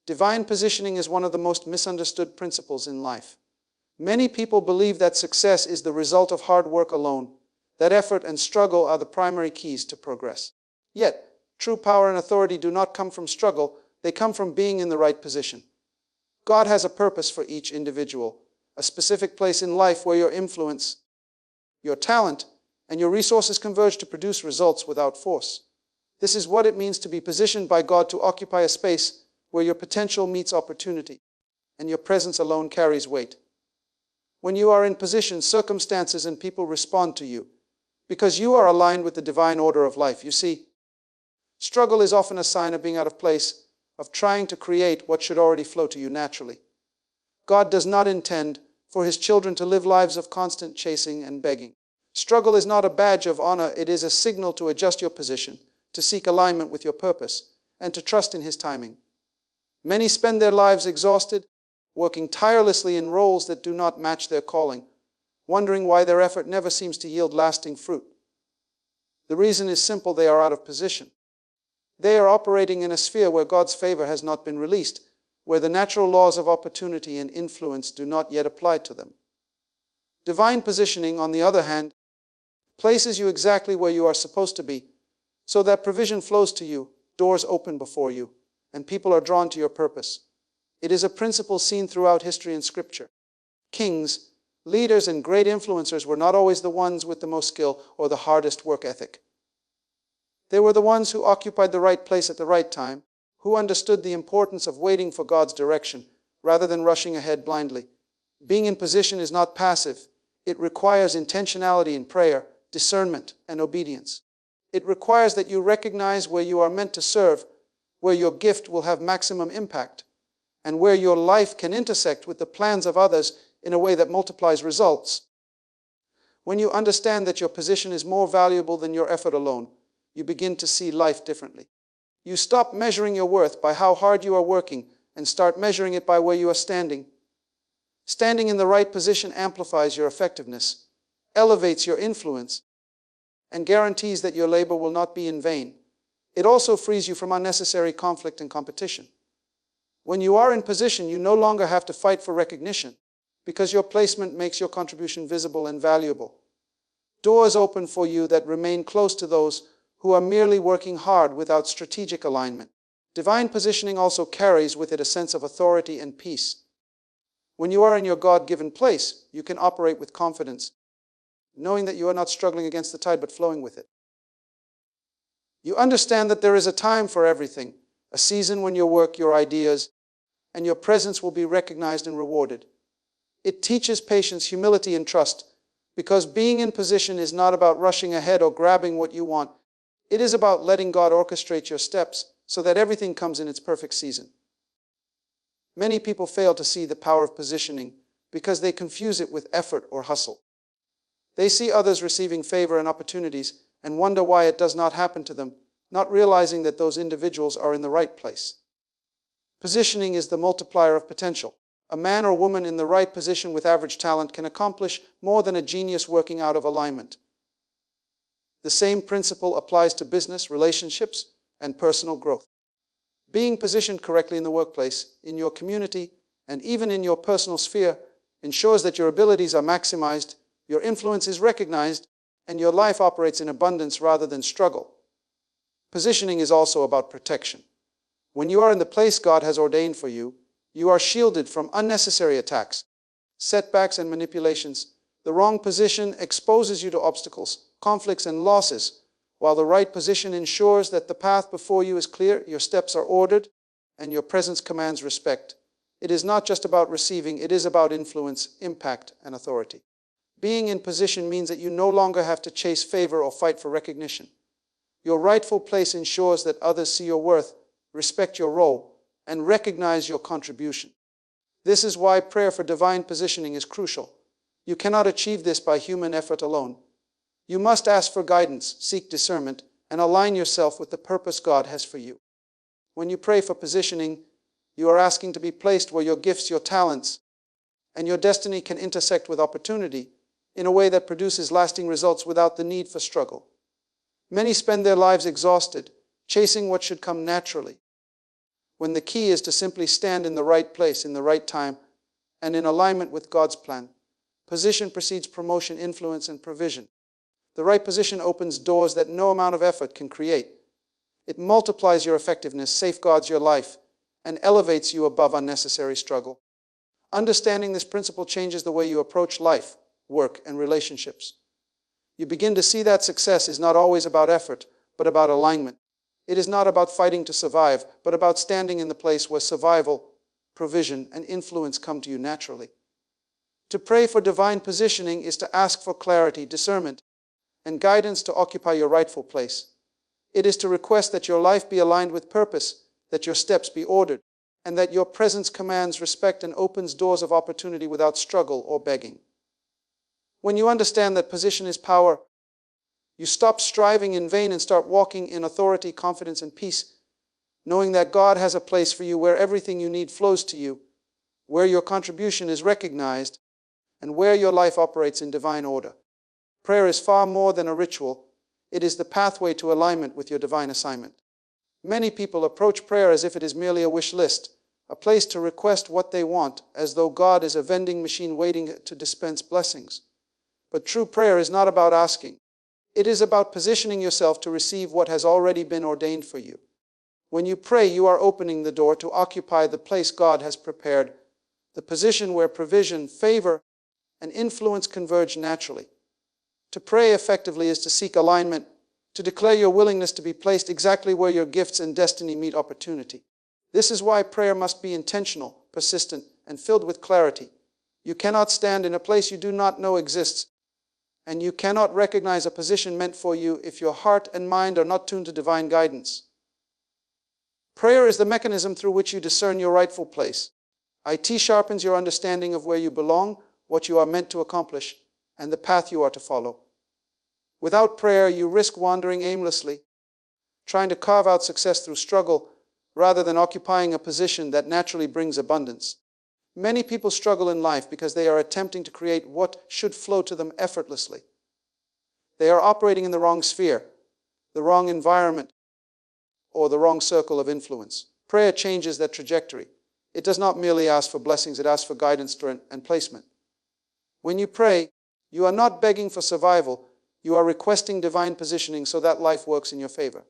Divine positioning is one of the most misunderstood principles in life. Many people believe that success is the result of hard work alone, that effort and struggle are the primary keys to progress. Yet, true power and authority do not come from struggle, they come from being in the right position. God has a purpose for each individual, a specific place in life where your influence, your talent, and your resources converge to produce results without force. This is what it means to be positioned by God to occupy a space where your potential meets opportunity, and your presence alone carries weight. When you are in position, circumstances and people respond to you, because you are aligned with the divine order of life. You see, struggle is often a sign of being out of place, of trying to create what should already flow to you naturally. God does not intend for His children to live lives of constant chasing and begging. Struggle is not a badge of honor, it is a signal to adjust your position, to seek alignment with your purpose, and to trust in His timing. Many spend their lives exhausted, working tirelessly in roles that do not match their calling, wondering why their effort never seems to yield lasting fruit. The reason is simple: they are out of position. They are operating in a sphere where God's favor has not been released, where the natural laws of opportunity and influence do not yet apply to them. Divine positioning, on the other hand, places you exactly where you are supposed to be, so that provision flows to you, doors open before you, and people are drawn to your purpose. It is a principle seen throughout history and Scripture. Kings, leaders, and great influencers were not always the ones with the most skill or the hardest work ethic. They were the ones who occupied the right place at the right time, who understood the importance of waiting for God's direction rather than rushing ahead blindly. Being in position is not passive. It requires intentionality in prayer, discernment, and obedience. It requires that you recognize where you are meant to serve, where your gift will have maximum impact, and where your life can intersect with the plans of others in a way that multiplies results. When you understand that your position is more valuable than your effort alone, you begin to see life differently. You stop measuring your worth by how hard you are working and start measuring it by where you are standing. Standing in the right position amplifies your effectiveness, elevates your influence, and guarantees that your labor will not be in vain. It also frees you from unnecessary conflict and competition. When you are in position, you no longer have to fight for recognition, because your placement makes your contribution visible and valuable. Doors open for you that remain closed to those who are merely working hard without strategic alignment. Divine positioning also carries with it a sense of authority and peace. When you are in your God-given place, you can operate with confidence, knowing that you are not struggling against the tide but flowing with it. You understand that there is a time for everything, a season when your work, your ideas, and your presence will be recognized and rewarded. It teaches patience, humility, and trust, because being in position is not about rushing ahead or grabbing what you want. It is about letting God orchestrate your steps so that everything comes in its perfect season. Many people fail to see the power of positioning because they confuse it with effort or hustle. They see others receiving favor and opportunities and wonder why it does not happen to them, not realizing that those individuals are in the right place. Positioning is the multiplier of potential. A man or woman in the right position with average talent can accomplish more than a genius working out of alignment. The same principle applies to business, relationships, and personal growth. Being positioned correctly in the workplace, in your community, and even in your personal sphere ensures that your abilities are maximized, your influence is recognized, and your life operates in abundance rather than struggle. Positioning is also about protection. When you are in the place God has ordained for you, you are shielded from unnecessary attacks, setbacks, and manipulations. The wrong position exposes you to obstacles, conflicts, and losses, while the right position ensures that the path before you is clear, your steps are ordered, and your presence commands respect. It is not just about receiving, it is about influence, impact, and authority. Being in position means that you no longer have to chase favor or fight for recognition. Your rightful place ensures that others see your worth, respect your role, and recognize your contribution. This is why prayer for divine positioning is crucial. You cannot achieve this by human effort alone. You must ask for guidance, seek discernment, and align yourself with the purpose God has for you. When you pray for positioning, you are asking to be placed where your gifts, your talents, and your destiny can intersect with opportunity in a way that produces lasting results without the need for struggle. Many spend their lives exhausted, chasing what should come naturally. when the key is to simply stand in the right place, in the right time, and in alignment with God's plan. Position precedes promotion, influence, and provision. The right position opens doors that no amount of effort can create. It multiplies your effectiveness, safeguards your life, and elevates you above unnecessary struggle. Understanding this principle changes the way you approach life, work, and relationships. You begin to see that success is not always about effort, but about alignment. It is not about fighting to survive, but about standing in the place where survival, provision, and influence come to you naturally. To pray for divine positioning is to ask for clarity, discernment, and guidance to occupy your rightful place. It is to request that your life be aligned with purpose, that your steps be ordered, and that your presence commands respect and opens doors of opportunity without struggle or begging. When you understand that position is power, you stop striving in vain and start walking in authority, confidence, and peace, knowing that God has a place for you where everything you need flows to you, where your contribution is recognized, and where your life operates in divine order. Prayer is far more than a ritual. It is the pathway to alignment with your divine assignment. Many people approach prayer as if it is merely a wish list, a place to request what they want, as though God is a vending machine waiting to dispense blessings. But true prayer is not about asking. It is about positioning yourself to receive what has already been ordained for you. When you pray, you are opening the door to occupy the place God has prepared, the position where provision, favor, and influence converge naturally. To pray effectively is to seek alignment, to declare your willingness to be placed exactly where your gifts and destiny meet opportunity. This is why prayer must be intentional, persistent, and filled with clarity. You cannot stand in a place you do not know exists, and you cannot recognize a position meant for you if your heart and mind are not tuned to divine guidance. Prayer is the mechanism through which you discern your rightful place. It sharpens your understanding of where you belong, what you are meant to accomplish, and the path you are to follow. Without prayer, you risk wandering aimlessly, trying to carve out success through struggle, rather than occupying a position that naturally brings abundance. Many people struggle in life because they are attempting to create what should flow to them effortlessly. They are operating in the wrong sphere, the wrong environment, or the wrong circle of influence. Prayer changes that trajectory. It does not merely ask for blessings, it asks for guidance and placement. When you pray, you are not begging for survival, you are requesting divine positioning so that life works in your favor.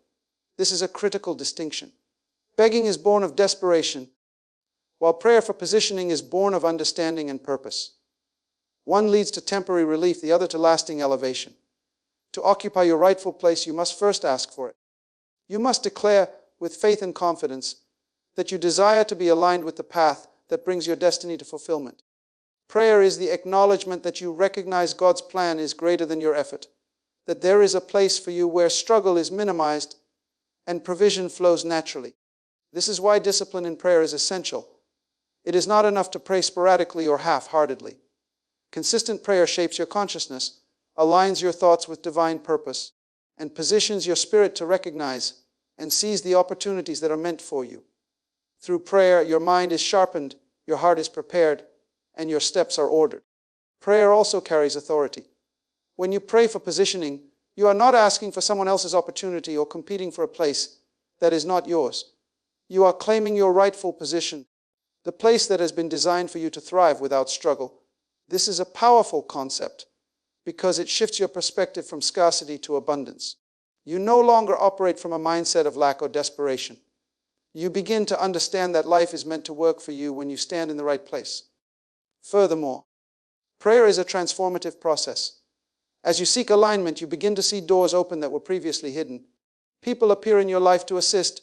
This is a critical distinction. Begging is born of desperation, while prayer for positioning is born of understanding and purpose. One leads to temporary relief, the other to lasting elevation. To occupy your rightful place, you must first ask for it. You must declare with faith and confidence that you desire to be aligned with the path that brings your destiny to fulfillment. Prayer is the acknowledgement that you recognize God's plan is greater than your effort, that there is a place for you where struggle is minimized and provision flows naturally. This is why discipline in prayer is essential. It is not enough to pray sporadically or half-heartedly. Consistent prayer shapes your consciousness, aligns your thoughts with divine purpose, and positions your spirit to recognize and seize the opportunities that are meant for you. Through prayer, your mind is sharpened, your heart is prepared, and your steps are ordered. Prayer also carries authority. When you pray for positioning, you are not asking for someone else's opportunity or competing for a place that is not yours. You are claiming your rightful position, the place that has been designed for you to thrive without struggle. This is a powerful concept because it shifts your perspective from scarcity to abundance. You no longer operate from a mindset of lack or desperation. You begin to understand that life is meant to work for you when you stand in the right place. Furthermore, prayer is a transformative process. As you seek alignment, you begin to see doors open that were previously hidden. People appear in your life to assist.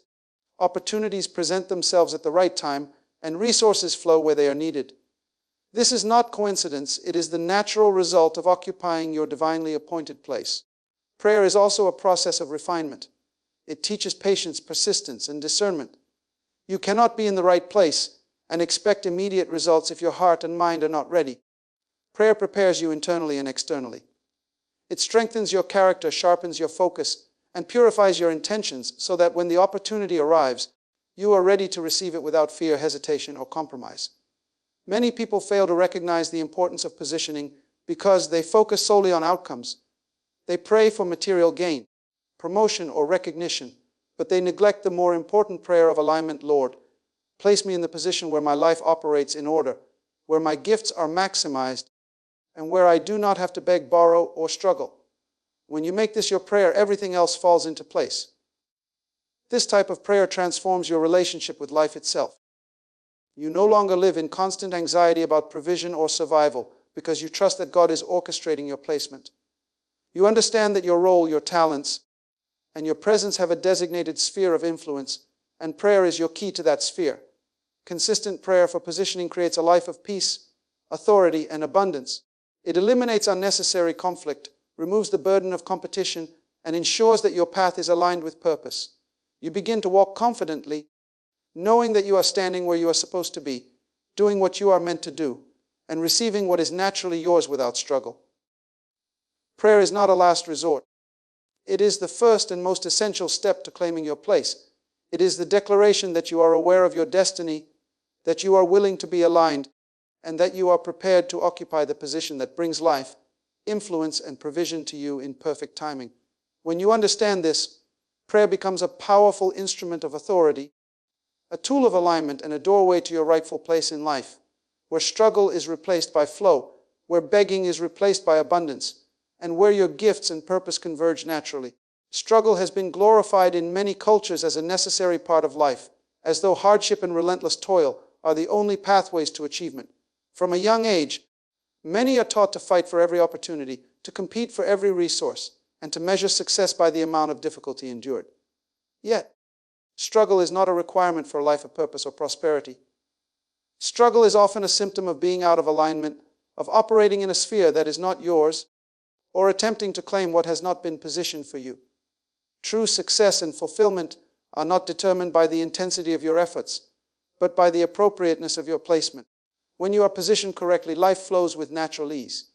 Opportunities present themselves at the right time, and resources flow where they are needed. This is not coincidence, it is the natural result of occupying your divinely appointed place. Prayer is also a process of refinement. It teaches patience, persistence, and discernment. You cannot be in the right place and expect immediate results if your heart and mind are not ready. Prayer prepares you internally and externally. It strengthens your character, sharpens your focus, and purifies your intentions so that when the opportunity arrives, you are ready to receive it without fear, hesitation, or compromise. Many people fail to recognize the importance of positioning because they focus solely on outcomes. They pray for material gain, promotion, or recognition, but they neglect the more important prayer of alignment. Lord, Place me in the position where my life operates in order, where my gifts are maximized, and where I do not have to beg, borrow, or struggle. When you make this your prayer, everything else falls into place. This type of prayer transforms your relationship with life itself. You no longer live in constant anxiety about provision or survival because you trust that God is orchestrating your placement. You understand that your role, your talents, and your presence have a designated sphere of influence, and prayer is your key to that sphere. Consistent prayer for positioning creates a life of peace, authority, and abundance. It eliminates unnecessary conflict, removes the burden of competition, and ensures that your path is aligned with purpose. You begin to walk confidently, knowing that you are standing where you are supposed to be, doing what you are meant to do, and receiving what is naturally yours without struggle. Prayer is not a last resort. It is the first and most essential step to claiming your place. It is the declaration that you are aware of your destiny, that you are willing to be aligned, and that you are prepared to occupy the position that brings life, influence, and provision to you in perfect timing. When you understand this, prayer becomes a powerful instrument of authority, a tool of alignment, and a doorway to your rightful place in life, where struggle is replaced by flow, where begging is replaced by abundance, and where your gifts and purpose converge naturally. Struggle has been glorified in many cultures as a necessary part of life, as though hardship and relentless toil are the only pathways to achievement. From a young age, many are taught to fight for every opportunity, to compete for every resource, and to measure success by the amount of difficulty endured. Yet, struggle is not a requirement for a life of purpose or prosperity. Struggle is often a symptom of being out of alignment, of operating in a sphere that is not yours, or attempting to claim what has not been positioned for you. True success and fulfillment are not determined by the intensity of your efforts, but by the appropriateness of your placement. When you are positioned correctly, life flows with natural ease.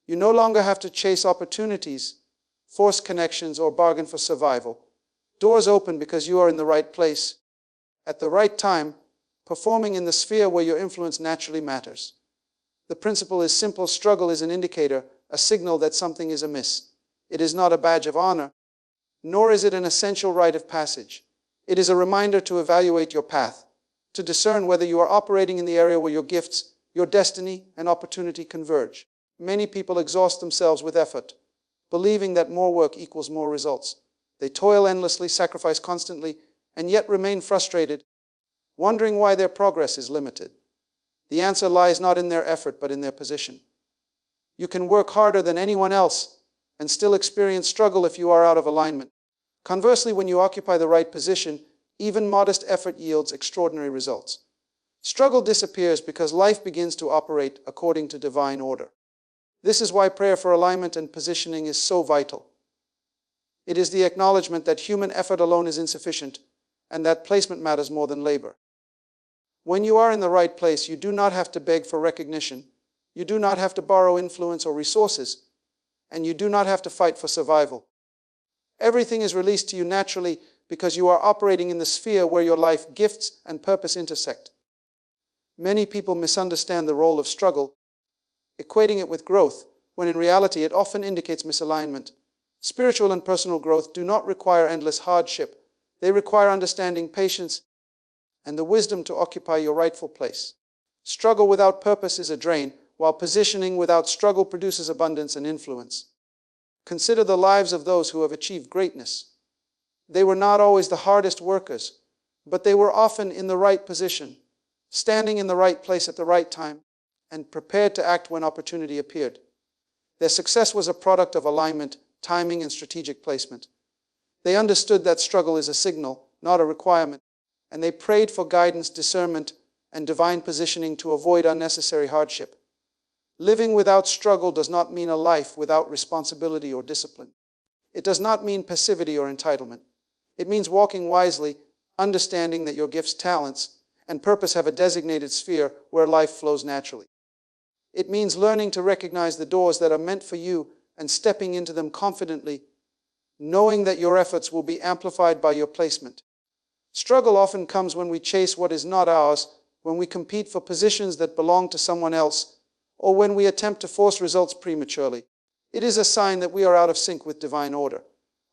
You no longer have to chase opportunities, force connections, or bargain for survival. Doors open because you are in the right place, at the right time, performing in the sphere where your influence naturally matters. The principle is simple. Struggle is an indicator, a signal that something is amiss. It is not a badge of honor, nor is it an essential rite of passage. It is a reminder to evaluate your path, to discern whether you are operating in the area where your gifts, your destiny, and opportunity converge. Many people exhaust themselves with effort, believing that more work equals more results. They toil endlessly, sacrifice constantly, and yet remain frustrated, wondering why their progress is limited. The answer lies not in their effort, but in their position. You can work harder than anyone else and still experience struggle if you are out of alignment. Conversely, when you occupy the right position, even modest effort yields extraordinary results. Struggle disappears because life begins to operate according to divine order. This is why prayer for alignment and positioning is so vital. It is the acknowledgement that human effort alone is insufficient and that placement matters more than labor. When you are in the right place, you do not have to beg for recognition, you do not have to borrow influence or resources, and you do not have to fight for survival. Everything is released to you naturally because you are operating in the sphere where your life, gifts, and purpose intersect. Many people misunderstand the role of struggle, equating it with growth, when in reality it often indicates misalignment. Spiritual and personal growth do not require endless hardship. They require understanding, patience, and the wisdom to occupy your rightful place. Struggle without purpose is a drain, while positioning without struggle produces abundance and influence. Consider the lives of those who have achieved greatness. They were not always the hardest workers, but they were often in the right position, standing in the right place at the right time, and prepared to act when opportunity appeared. Their success was a product of alignment, timing, and strategic placement. They understood that struggle is a signal, not a requirement, and they prayed for guidance, discernment, and divine positioning to avoid unnecessary hardship. Living without struggle does not mean a life without responsibility or discipline. It does not mean passivity or entitlement. It means walking wisely, understanding that your gifts, talents, and purpose have a designated sphere where life flows naturally. It means learning to recognize the doors that are meant for you and stepping into them confidently, knowing that your efforts will be amplified by your placement. Struggle often comes when we chase what is not ours, when we compete for positions that belong to someone else, or when we attempt to force results prematurely. It is a sign that we are out of sync with divine order.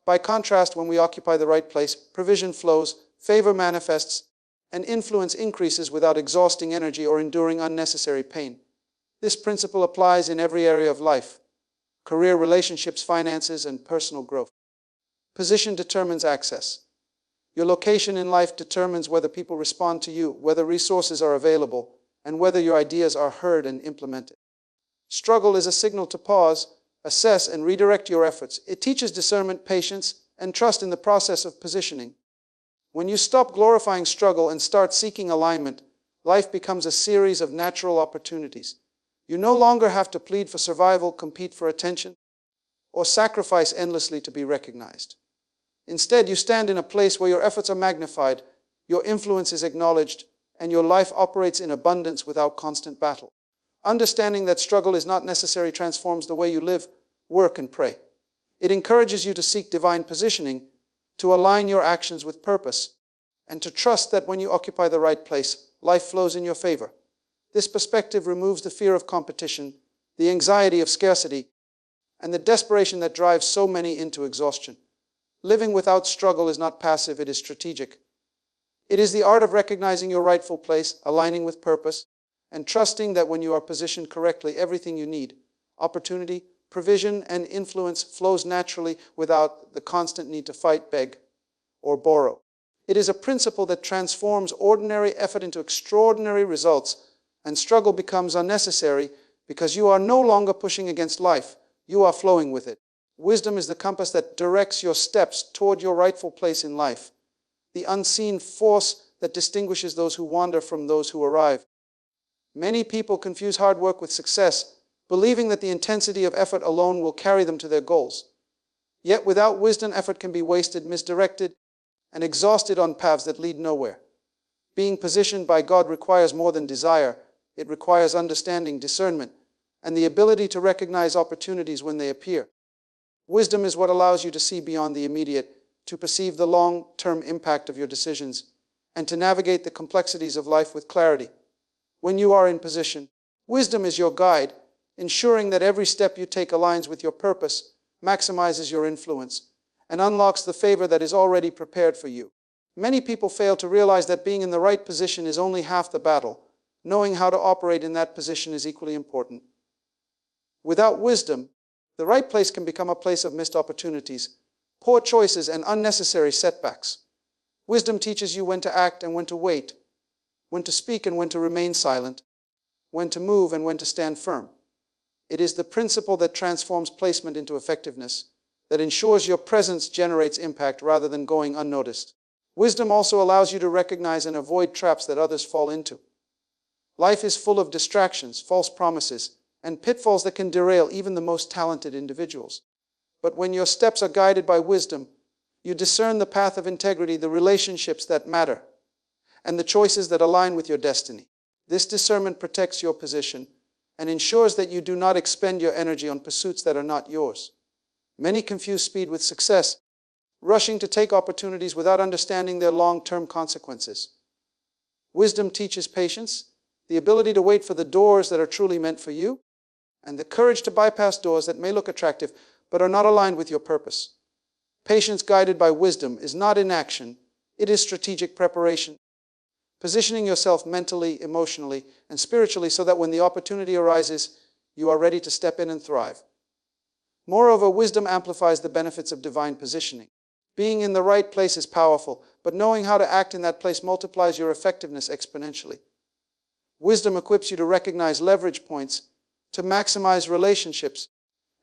By contrast, when we occupy the right place, provision flows, favor manifests, and influence increases without exhausting energy or enduring unnecessary pain. This principle applies in every area of life: career, relationships, finances, and personal growth. Position determines access. Your location in life determines whether people respond to you, whether resources are available, and whether your ideas are heard and implemented. Struggle is a signal to pause, assess, and redirect your efforts. It teaches discernment, patience, and trust in the process of positioning. When you stop glorifying struggle and start seeking alignment, life becomes a series of natural opportunities. You no longer have to plead for survival, compete for attention, or sacrifice endlessly to be recognized. Instead, you stand in a place where your efforts are magnified, your influence is acknowledged, and your life operates in abundance without constant battle. Understanding that struggle is not necessary transforms the way you live, work, and pray. It encourages you to seek divine positioning, to align your actions with purpose, and to trust that when you occupy the right place, life flows in your favor. This perspective removes the fear of competition, the anxiety of scarcity, and the desperation that drives so many into exhaustion. Living without struggle is not passive, it is strategic. It is the art of recognizing your rightful place, aligning with purpose, and trusting that when you are positioned correctly, everything you need, opportunity, provision, and influence flows naturally without the constant need to fight, beg, or borrow. It is a principle that transforms ordinary effort into extraordinary results, and struggle becomes unnecessary because you are no longer pushing against life, you are flowing with it. Wisdom is the compass that directs your steps toward your rightful place in life, the unseen force that distinguishes those who wander from those who arrive. Many people confuse hard work with success, believing that the intensity of effort alone will carry them to their goals. Yet without wisdom, effort can be wasted, misdirected, and exhausted on paths that lead nowhere. Being positioned by God requires more than desire. It requires understanding, discernment, and the ability to recognize opportunities when they appear. Wisdom is what allows you to see beyond the immediate, to perceive the long-term impact of your decisions, and to navigate the complexities of life with clarity. When you are in position, wisdom is your guide, ensuring that every step you take aligns with your purpose, maximizes your influence, and unlocks the favor that is already prepared for you. Many people fail to realize that being in the right position is only half the battle. Knowing how to operate in that position is equally important. Without wisdom, the right place can become a place of missed opportunities, poor choices, and unnecessary setbacks. Wisdom teaches you when to act and when to wait, when to speak and when to remain silent, when to move and when to stand firm. It is the principle that transforms placement into effectiveness, that ensures your presence generates impact rather than going unnoticed. Wisdom also allows you to recognize and avoid traps that others fall into. Life is full of distractions, false promises, and pitfalls that can derail even the most talented individuals. But when your steps are guided by wisdom, you discern the path of integrity, the relationships that matter, and the choices that align with your destiny. This discernment protects your position and ensures that you do not expend your energy on pursuits that are not yours. Many confuse speed with success, rushing to take opportunities without understanding their long-term consequences. Wisdom teaches patience, the ability to wait for the doors that are truly meant for you, and the courage to bypass doors that may look attractive but are not aligned with your purpose. Patience guided by wisdom is not inaction, it is strategic preparation, positioning yourself mentally, emotionally, and spiritually so that when the opportunity arises, you are ready to step in and thrive. Moreover, wisdom amplifies the benefits of divine positioning. Being in the right place is powerful, but knowing how to act in that place multiplies your effectiveness exponentially. Wisdom equips you to recognize leverage points, to maximize relationships,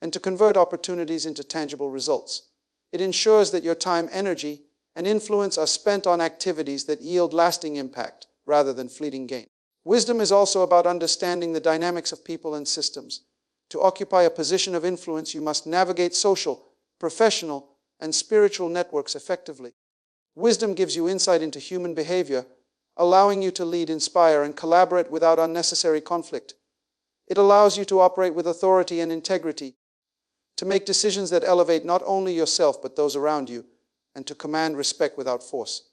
and to convert opportunities into tangible results. It ensures that your time, energy, and influence are spent on activities that yield lasting impact rather than fleeting gain. Wisdom is also about understanding the dynamics of people and systems. To occupy a position of influence, you must navigate social, professional, and spiritual networks effectively. Wisdom gives you insight into human behavior, allowing you to lead, inspire, and collaborate without unnecessary conflict. It allows you to operate with authority and integrity, to make decisions that elevate not only yourself but those around you, and to command respect without force.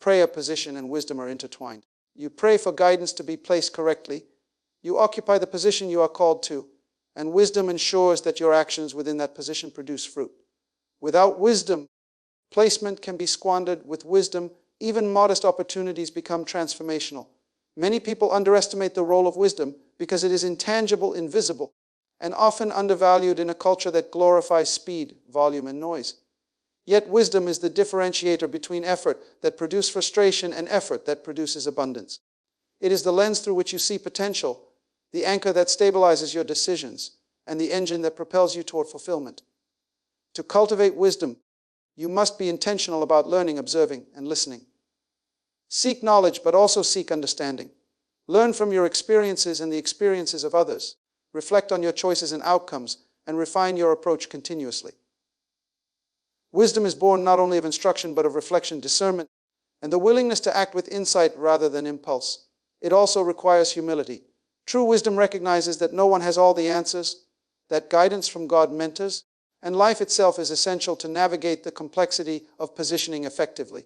Prayer, position, and wisdom are intertwined. You pray for guidance to be placed correctly. You occupy the position you are called to, and wisdom ensures that your actions within that position produce fruit. Without wisdom, placement can be squandered. With wisdom, even modest opportunities become transformational. Many people underestimate the role of wisdom because it is intangible, invisible, and often undervalued in a culture that glorifies speed, volume, and noise. Yet wisdom is the differentiator between effort that produces frustration and effort that produces abundance. It is the lens through which you see potential, the anchor that stabilizes your decisions, and the engine that propels you toward fulfillment. To cultivate wisdom, you must be intentional about learning, observing, and listening. Seek knowledge, but also seek understanding. Learn from your experiences and the experiences of others. Reflect on your choices and outcomes, and refine your approach continuously. Wisdom is born not only of instruction, but of reflection, discernment, and the willingness to act with insight rather than impulse. It also requires humility. True wisdom recognizes that no one has all the answers, that guidance from God mentors, and life itself is essential to navigate the complexity of positioning effectively.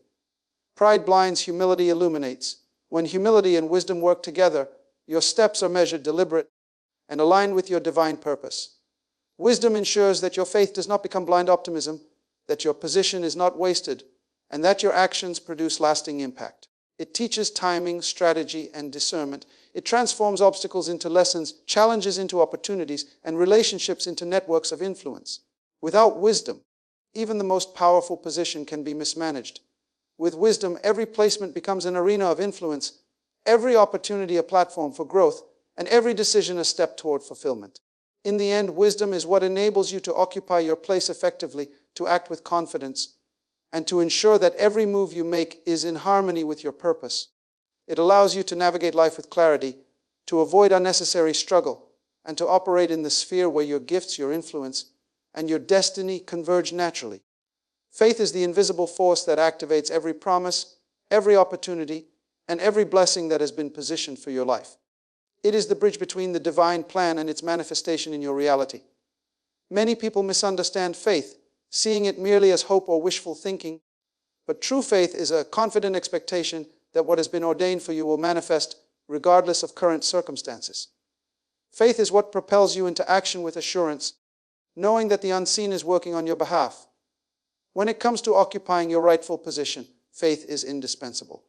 Pride blinds, humility illuminates. When humility and wisdom work together, your steps are measured, deliberate, and aligned with your divine purpose. Wisdom ensures that your faith does not become blind optimism, that your position is not wasted, and that your actions produce lasting impact. It teaches timing, strategy, and discernment. It transforms obstacles into lessons, challenges into opportunities, and relationships into networks of influence. Without wisdom, even the most powerful position can be mismanaged. With wisdom, every placement becomes an arena of influence, every opportunity a platform for growth, and every decision a step toward fulfillment. In the end, wisdom is what enables you to occupy your place effectively, to act with confidence, and to ensure that every move you make is in harmony with your purpose. It allows you to navigate life with clarity, to avoid unnecessary struggle, and to operate in the sphere where your gifts, your influence, and your destiny converge naturally. Faith is the invisible force that activates every promise, every opportunity, and every blessing that has been positioned for your life. It is the bridge between the divine plan and its manifestation in your reality. Many people misunderstand faith, seeing it merely as hope or wishful thinking, but true faith is a confident expectation that what has been ordained for you will manifest regardless of current circumstances. Faith is what propels you into action with assurance, knowing that the unseen is working on your behalf. When it comes to occupying your rightful position, faith is indispensable.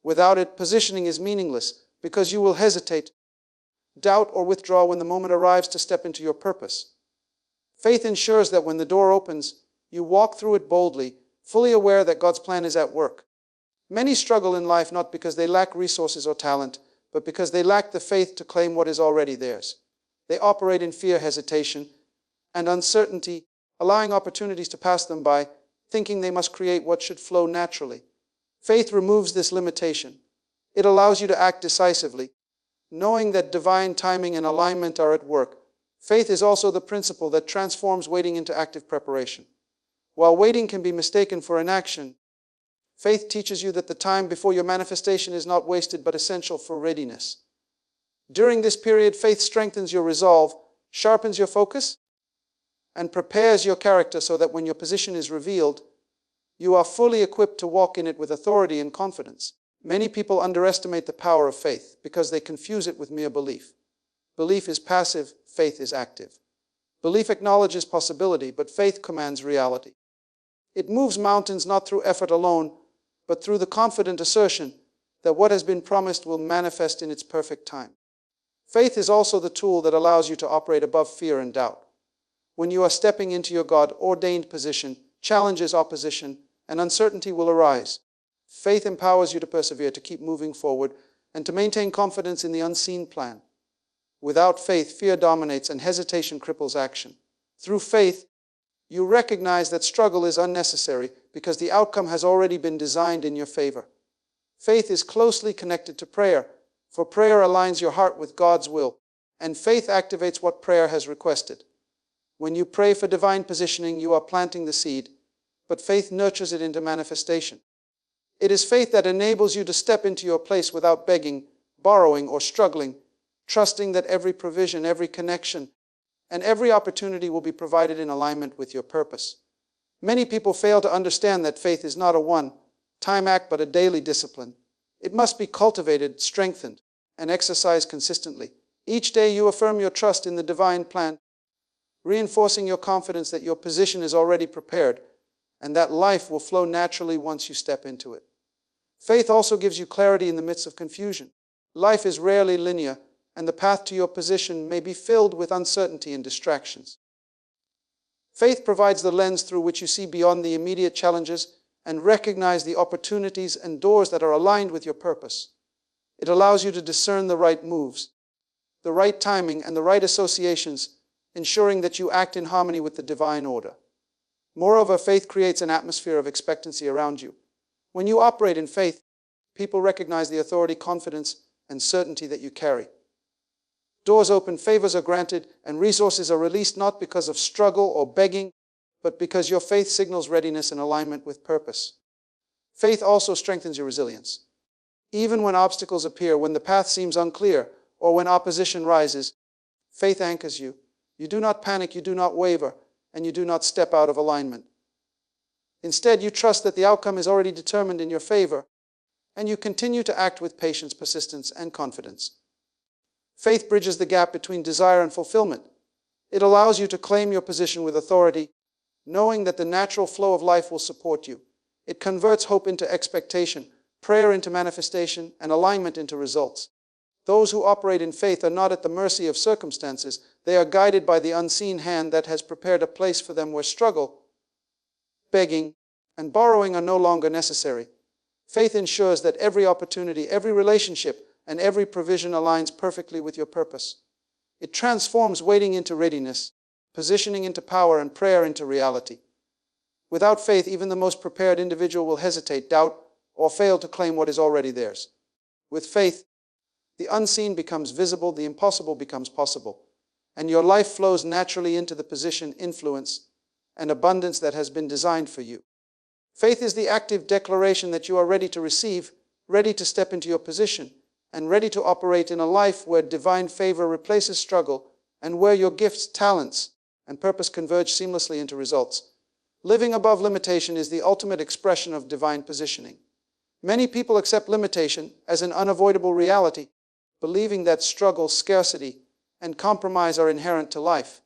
Without it, positioning is meaningless because you will hesitate, doubt, or withdraw when the moment arrives to step into your purpose. Faith ensures that when the door opens, you walk through it boldly, fully aware that God's plan is at work. Many struggle in life not because they lack resources or talent, but because they lack the faith to claim what is already theirs. They operate in fear, hesitation, and uncertainty, allowing opportunities to pass them by, thinking they must create what should flow naturally. Faith removes this limitation. It allows you to act decisively, knowing that divine timing and alignment are at work. Faith is also the principle that transforms waiting into active preparation. While waiting can be mistaken for inaction, faith teaches you that the time before your manifestation is not wasted but essential for readiness. During this period, faith strengthens your resolve, sharpens your focus, and prepares your character so that when your position is revealed, you are fully equipped to walk in it with authority and confidence. Many people underestimate the power of faith because they confuse it with mere belief. Belief is passive, faith is active. Belief acknowledges possibility, but faith commands reality. It moves mountains not through effort alone, but through the confident assertion that what has been promised will manifest in its perfect time. Faith is also the tool that allows you to operate above fear and doubt. When you are stepping into your God-ordained position, challenges, opposition, and uncertainty will arise. Faith empowers you to persevere, to keep moving forward, and to maintain confidence in the unseen plan. Without faith, fear dominates and hesitation cripples action. Through faith, you recognize that struggle is unnecessary because the outcome has already been designed in your favor. Faith is closely connected to prayer, for prayer aligns your heart with God's will, and faith activates what prayer has requested. When you pray for divine positioning, you are planting the seed, but faith nurtures it into manifestation. It is faith that enables you to step into your place without begging, borrowing, or struggling, trusting that every provision, every connection, and every opportunity will be provided in alignment with your purpose. Many people fail to understand that faith is not a one-time act but a daily discipline. It must be cultivated, strengthened, and exercised consistently. Each day you affirm your trust in the divine plan, reinforcing your confidence that your position is already prepared and that life will flow naturally once you step into it. Faith also gives you clarity in the midst of confusion. Life is rarely linear, and the path to your position may be filled with uncertainty and distractions. Faith provides the lens through which you see beyond the immediate challenges and recognize the opportunities and doors that are aligned with your purpose. It allows you to discern the right moves, the right timing, and the right associations, ensuring that you act in harmony with the divine order. Moreover, faith creates an atmosphere of expectancy around you. When you operate in faith, people recognize the authority, confidence, and certainty that you carry. Doors open, favors are granted, and resources are released not because of struggle or begging, but because your faith signals readiness and alignment with purpose. Faith also strengthens your resilience. Even when obstacles appear, when the path seems unclear, or when opposition rises, faith anchors you. You do not panic, you do not waver, and you do not step out of alignment. Instead, you trust that the outcome is already determined in your favor, and you continue to act with patience, persistence, and confidence. Faith bridges the gap between desire and fulfillment. It allows you to claim your position with authority, knowing that the natural flow of life will support you. It converts hope into expectation, prayer into manifestation, and alignment into results. Those who operate in faith are not at the mercy of circumstances. They are guided by the unseen hand that has prepared a place for them where struggle, begging, and borrowing are no longer necessary. Faith ensures that every opportunity, every relationship, and every provision aligns perfectly with your purpose. It transforms waiting into readiness, positioning into power, and prayer into reality. Without faith, even the most prepared individual will hesitate, doubt, or fail to claim what is already theirs. With faith, the unseen becomes visible, the impossible becomes possible, and your life flows naturally into the position, influence, and abundance that has been designed for you. Faith is the active declaration that you are ready to receive, ready to step into your position, and ready to operate in a life where divine favor replaces struggle and where your gifts, talents, and purpose converge seamlessly into results. Living above limitation is the ultimate expression of divine positioning. Many people accept limitation as an unavoidable reality, believing that struggle, scarcity, and compromise are inherent to life.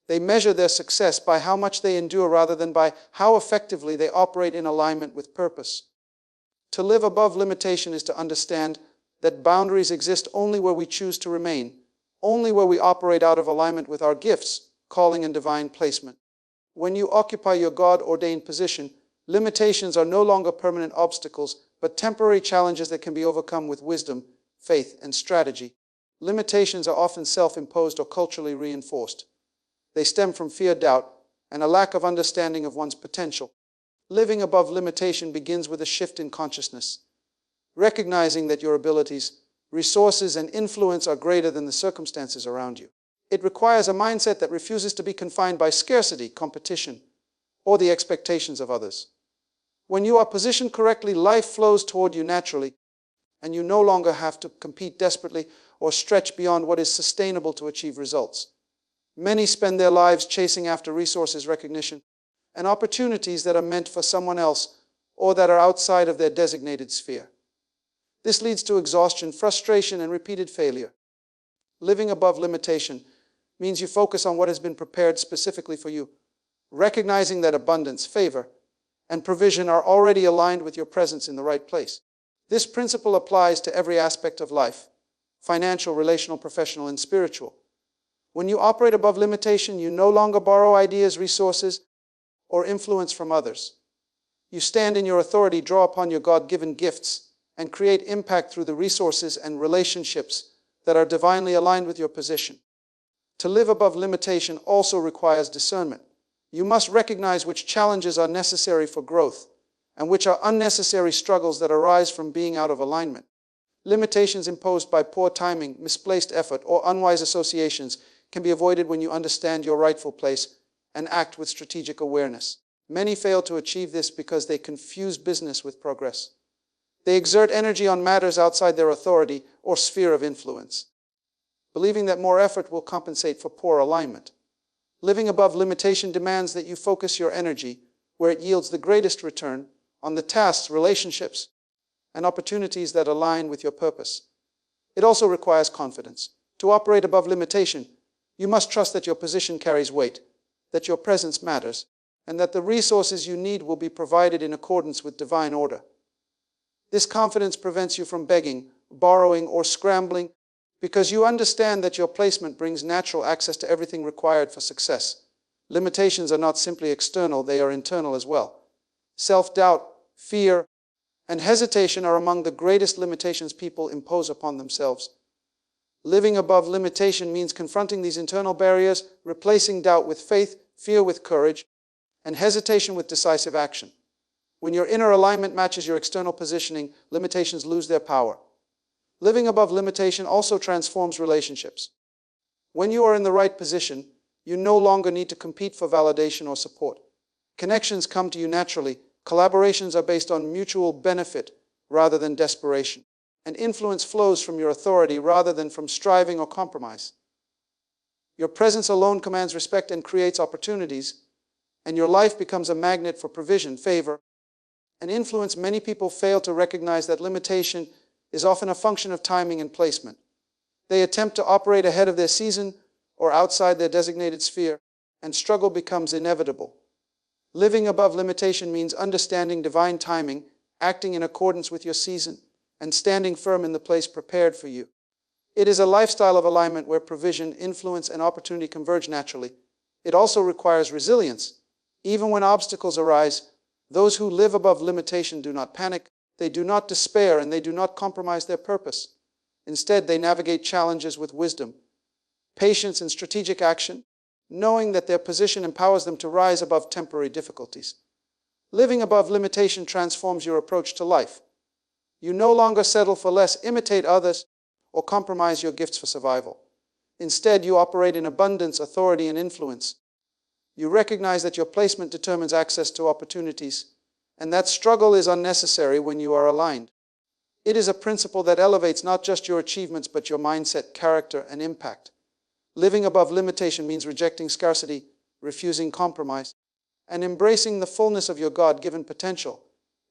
They measure their success by how much they endure rather than by how effectively they operate in alignment with purpose. To live above limitation is to understand that boundaries exist only where we choose to remain, only where we operate out of alignment with our gifts, calling, and divine placement. When you occupy your God-ordained position, limitations are no longer permanent obstacles, but temporary challenges that can be overcome with wisdom, faith, and strategy. Limitations are often self-imposed or culturally reinforced. They stem from fear, doubt, and a lack of understanding of one's potential. Living above limitation begins with a shift in consciousness, recognizing that your abilities, resources, and influence are greater than the circumstances around you. It requires a mindset that refuses to be confined by scarcity, competition, or the expectations of others. When you are positioned correctly, life flows toward you naturally, and you no longer have to compete desperately or stretch beyond what is sustainable to achieve results. Many spend their lives chasing after resources, recognition, and opportunities that are meant for someone else or that are outside of their designated sphere. This leads to exhaustion, frustration, and repeated failure. Living above limitation means you focus on what has been prepared specifically for you, recognizing that abundance, favor, and provision are already aligned with your presence in the right place. This principle applies to every aspect of life: financial, relational, professional, and spiritual. When you operate above limitation, you no longer borrow ideas, resources, or influence from others. You stand in your authority, draw upon your God-given gifts, and create impact through the resources and relationships that are divinely aligned with your position. To live above limitation also requires discernment. You must recognize which challenges are necessary for growth and which are unnecessary struggles that arise from being out of alignment. Limitations imposed by poor timing, misplaced effort, or unwise associations can be avoided when you understand your rightful place and act with strategic awareness. Many fail to achieve this because they confuse business with progress. They exert energy on matters outside their authority or sphere of influence, believing that more effort will compensate for poor alignment. Living above limitation demands that you focus your energy where it yields the greatest return, on the tasks, relationships, and opportunities that align with your purpose. It also requires confidence. To operate above limitation, you must trust that your position carries weight, that your presence matters, and that the resources you need will be provided in accordance with divine order. This confidence prevents you from begging, borrowing, or scrambling because you understand that your placement brings natural access to everything required for success. Limitations are not simply external, they are internal as well. Self-doubt, fear, and hesitation are among the greatest limitations people impose upon themselves. Living above limitation means confronting these internal barriers, replacing doubt with faith, fear with courage, and hesitation with decisive action. When your inner alignment matches your external positioning, limitations lose their power. Living above limitation also transforms relationships. When you are in the right position, you no longer need to compete for validation or support. Connections come to you naturally. Collaborations are based on mutual benefit rather than desperation. And influence flows from your authority rather than from striving or compromise. Your presence alone commands respect and creates opportunities, and your life becomes a magnet for provision, favor, and influence. Many people fail to recognize that limitation is often a function of timing and placement. They attempt to operate ahead of their season or outside their designated sphere, and struggle becomes inevitable. Living above limitation means understanding divine timing, acting in accordance with your season, and standing firm in the place prepared for you. It is a lifestyle of alignment where provision, influence, and opportunity converge naturally. It also requires resilience. Even when obstacles arise, those who live above limitation do not panic, they do not despair, and they do not compromise their purpose. Instead, they navigate challenges with wisdom, patience, and strategic action, knowing that their position empowers them to rise above temporary difficulties. Living above limitation transforms your approach to life. You no longer settle for less, imitate others, or compromise your gifts for survival. Instead, you operate in abundance, authority, and influence. You recognize that your placement determines access to opportunities, and that struggle is unnecessary when you are aligned. It is a principle that elevates not just your achievements, but your mindset, character, and impact. Living above limitation means rejecting scarcity, refusing compromise, and embracing the fullness of your God-given potential.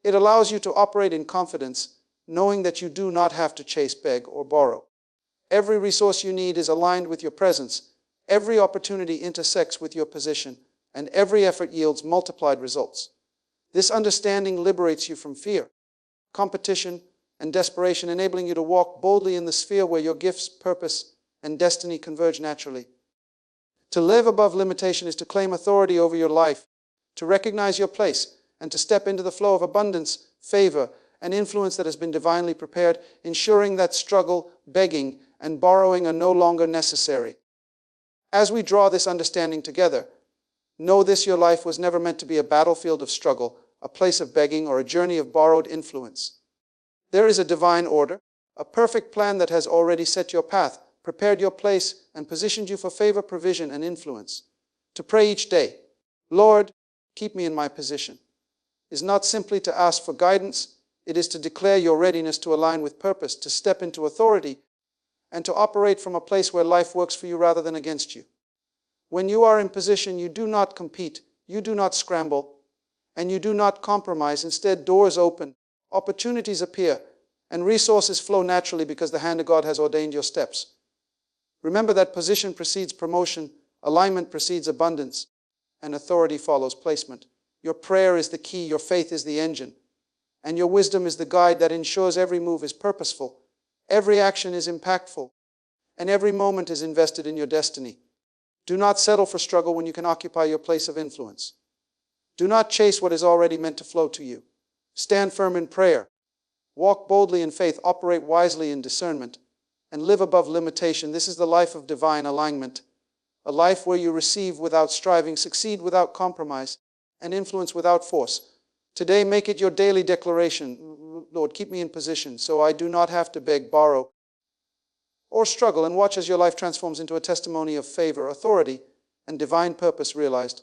It allows you to operate in confidence, knowing that you do not have to chase, beg, or borrow. Every resource you need is aligned with your presence. Every opportunity intersects with your position, and every effort yields multiplied results. This understanding liberates you from fear, competition, and desperation, enabling you to walk boldly in the sphere where your gifts, purpose, and destiny converge naturally. To live above limitation is to claim authority over your life, to recognize your place, and to step into the flow of abundance, favor, and influence that has been divinely prepared, ensuring that struggle, begging, and borrowing are no longer necessary. As we draw this understanding together, know this: your life was never meant to be a battlefield of struggle, a place of begging, or a journey of borrowed influence. There is a divine order, a perfect plan that has already set your path, prepared your place, and positioned you for favor, provision, and influence. To pray each day, "Lord, keep me in my position," is not simply to ask for guidance. It is to declare your readiness to align with purpose, to step into authority, and to operate from a place where life works for you rather than against you. When you are in position, you do not compete, you do not scramble, and you do not compromise. Instead, doors open, opportunities appear, and resources flow naturally because the hand of God has ordained your steps. Remember that position precedes promotion, alignment precedes abundance, and authority follows placement. Your prayer is the key, your faith is the engine, and your wisdom is the guide that ensures every move is purposeful, every action is impactful, and every moment is invested in your destiny. Do not settle for struggle when you can occupy your place of influence. Do not chase what is already meant to flow to you. Stand firm in prayer, walk boldly in faith, operate wisely in discernment, and live above limitation. This is the life of divine alignment, a life where you receive without striving, succeed without compromise, and influence without force. Today, make it your daily declaration: "Lord, keep me in position so I do not have to beg, borrow, or struggle," and watch as your life transforms into a testimony of favor, authority, and divine purpose realized.